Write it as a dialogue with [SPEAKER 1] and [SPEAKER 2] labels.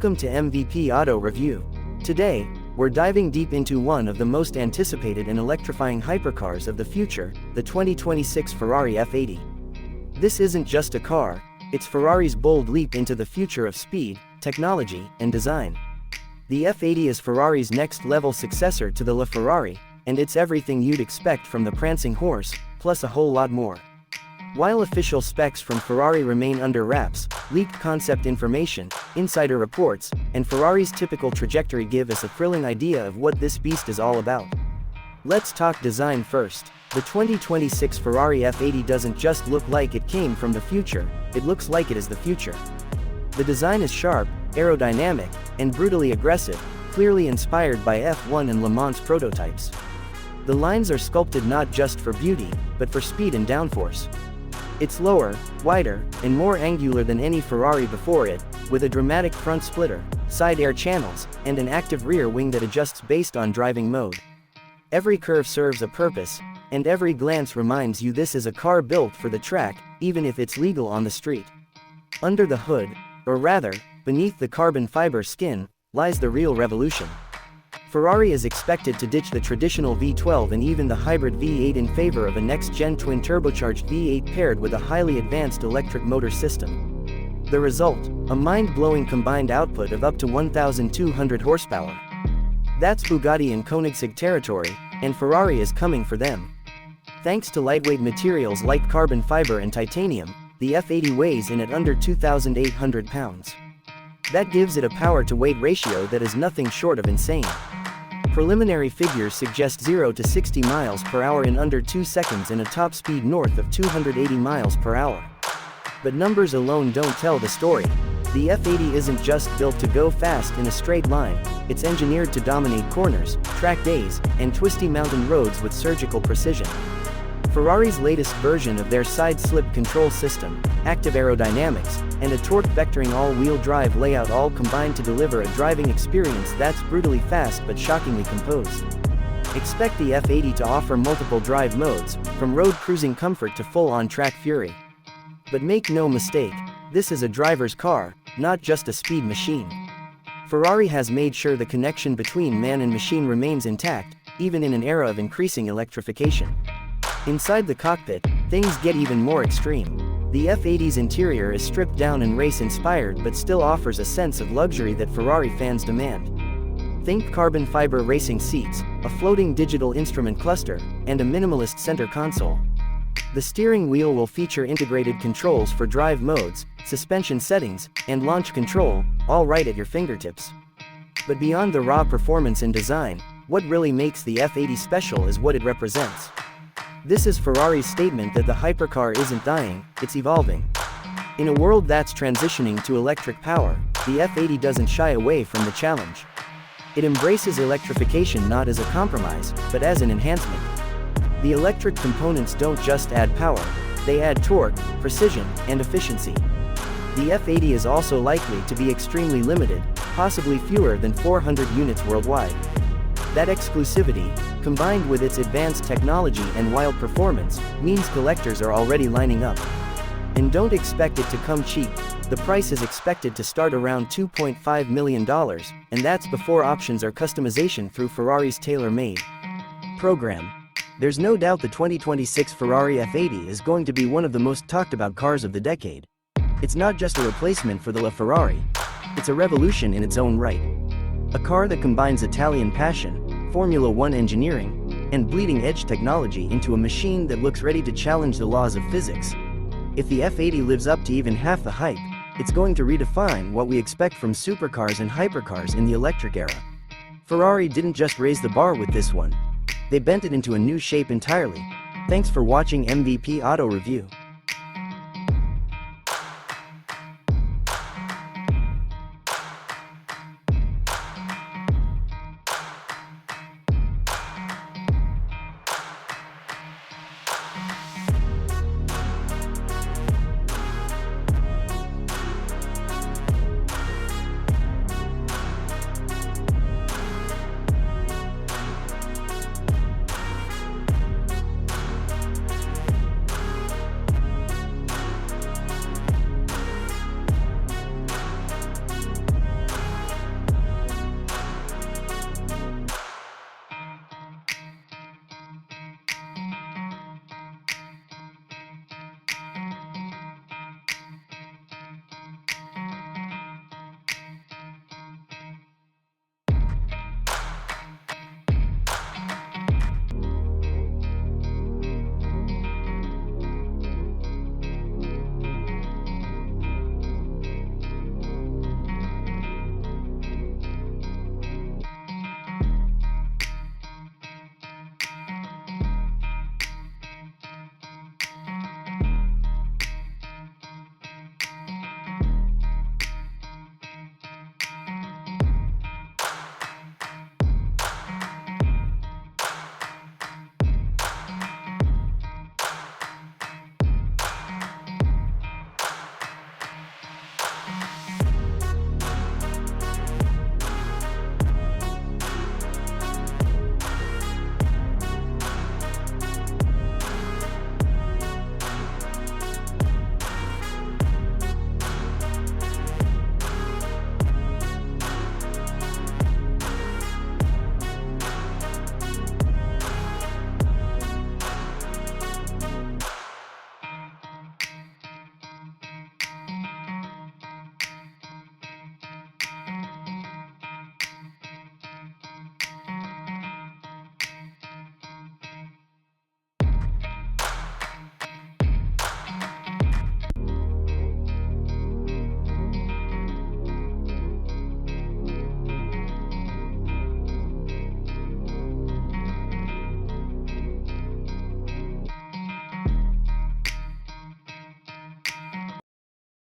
[SPEAKER 1] Welcome to MVP Auto Review. Today, we're diving deep into one of the most anticipated and electrifying hypercars of the future, the 2026 Ferrari F80. This isn't just a car, it's Ferrari's bold leap into the future of speed, technology, and design. The F80 is Ferrari's next-level successor to the LaFerrari, and it's everything you'd expect from the prancing horse, plus a whole lot more. While official specs from Ferrari remain under wraps, leaked concept information, insider reports, and Ferrari's typical trajectory give us a thrilling idea of what this beast is all about. Let's talk design first. The 2026 Ferrari F80 doesn't just look like it came from the future, it looks like it is the future. The design is sharp, aerodynamic, and brutally aggressive, clearly inspired by F1 and Le Mans prototypes. The lines are sculpted not just for beauty, but for speed and downforce. It's lower, wider, and more angular than any Ferrari before it, with a dramatic front splitter, side air channels, and an active rear wing that adjusts based on driving mode. Every curve serves a purpose, and every glance reminds you this is a car built for the track, even if it's legal on the street. Under the hood, or rather, beneath the carbon fiber skin, lies the real revolution. Ferrari is expected to ditch the traditional V12 and even the hybrid V8 in favor of a next-gen twin-turbocharged V8 paired with a highly advanced electric motor system. The result, a mind-blowing combined output of up to 1,200 horsepower. That's Bugatti and Koenigsegg territory, and Ferrari is coming for them. Thanks to lightweight materials like carbon fiber and titanium, the F80 weighs in at under 2,800 pounds. That gives it a power-to-weight ratio that is nothing short of insane. Preliminary figures suggest 0 to 60 miles per hour in under 2 seconds and a top speed north of 280 miles per hour. But numbers alone don't tell the story. The F80 isn't just built to go fast in a straight line, it's engineered to dominate corners, track days, and twisty mountain roads with surgical precision. Ferrari's latest version of their side-slip control system, active aerodynamics, and a torque vectoring all-wheel drive layout all combine to deliver a driving experience that's brutally fast but shockingly composed. Expect the F80 to offer multiple drive modes, from road cruising comfort to full-on track fury. But make no mistake, this is a driver's car, not just a speed machine. Ferrari has made sure the connection between man and machine remains intact, even in an era of increasing electrification. Inside the cockpit, things get even more extreme. The F80's interior is stripped down and race-inspired but still offers a sense of luxury that Ferrari fans demand. Think carbon fiber racing seats, a floating digital instrument cluster, and a minimalist center console. The steering wheel will feature integrated controls for drive modes, suspension settings, and launch control, all right at your fingertips. But beyond the raw performance and design, what really makes the F80 special is what it represents. This is Ferrari's statement that the hypercar isn't dying, it's evolving. In a world that's transitioning to electric power, the F80 doesn't shy away from the challenge. It embraces electrification not as a compromise, but as an enhancement. The electric components don't just add power, they add torque, precision, and efficiency. The F80 is also likely to be extremely limited, possibly fewer than 400 units worldwide. That exclusivity, combined with its advanced technology and wild performance, means collectors are already lining up. And don't expect it to come cheap, the price is expected to start around $2.5 million, and that's before options or customization through Ferrari's tailor-made program. There's no doubt the 2026 Ferrari F80 is going to be one of the most talked about cars of the decade. It's not just a replacement for the LaFerrari, it's a revolution in its own right. A car that combines Italian passion, Formula One engineering, and bleeding-edge technology into a machine that looks ready to challenge the laws of physics. If the F80 lives up to even half the hype, it's going to redefine what we expect from supercars and hypercars in the electric era. Ferrari didn't just raise the bar with this one. They bent it into a new shape entirely. Thanks for watching MVP Auto Review.